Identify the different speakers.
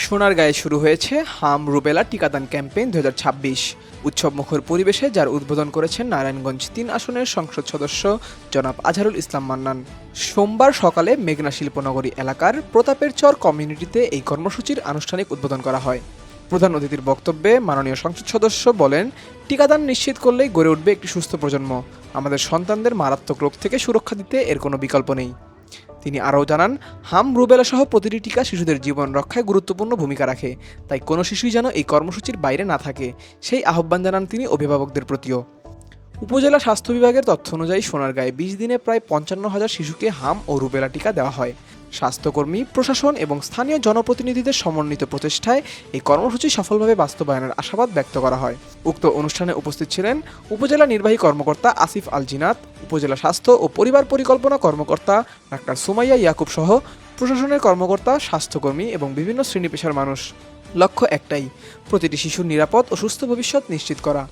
Speaker 1: সোনারগাঁয়ে শুরু হয়েছে হাম রুবেলা টিকাদান ক্যাম্পেইন 2026 উৎসবমুখর পরিবেশে যার উদ্বোধন করেছেন নারায়ণগঞ্জ ৩ আসনের সংসদ সদস্য জনাব আজহারুল ইসলাম মান্নান। সোমবার সকালে মেঘনা শিল্পনগরী এলাকার প্রতাপের চর কমিউনিটিতে এই কর্মসূচির আনুষ্ঠানিক উদ্বোধন করা হয়। প্রধান অতিথির বক্তব্যে মাননীয় সংসদ সদস্য বলেন, টিকাদান নিশ্চিত করলেই গড়ে উঠবে একটি সুস্থ প্রজন্ম। আমাদের সন্তানদের মারাত্মক রোগ থেকে সুরক্ষা দিতে এর কোনো বিকল্প নেই। তিনি আরও জানান, হাম রুবেলা সহ প্রতিটি টিকা শিশুদের জীবন রক্ষায় গুরুত্বপূর্ণ ভূমিকা রাখে, তাই কোনো শিশুই যেন এই কর্মসূচির বাইরে না থাকে সেই আহ্বান জানান তিনি অভিভাবকদের প্রতিও। উপজেলা স্বাস্থ্য বিভাগের তথ্য অনুযায়ী সোনারগাঁয়ে ২০ দিনে প্রায় ৫৫,০০০ শিশুকে হাম ও রুবেলা টিকা দেওয়া হয়। স্বাস্থ্যকর্মী, প্রশাসন এবং স্থানীয় জনপ্রতিনিধিদের সমন্বিত প্রচেষ্টায় এই কর্মসূচি সফলভাবে বাস্তবায়নের আশাবাদ ব্যক্ত করা হয়। উক্ত অনুষ্ঠানে উপস্থিত ছিলেন উপজেলা নির্বাহী কর্মকর্তা আসিফ আল জিনাত, উপজেলা স্বাস্থ্য ও পরিবার পরিকল্পনা কর্মকর্তা ডাক্তার সুমাইয়া ইয়াকুব সহ প্রশাসনের কর্মকর্তা, স্বাস্থ্যকর্মী এবং বিভিন্ন শ্রেণী পেশার মানুষ। লক্ষ্য একটাই, প্রতিটি শিশুর নিরাপদ ও সুস্থ ভবিষ্যৎ নিশ্চিত করা।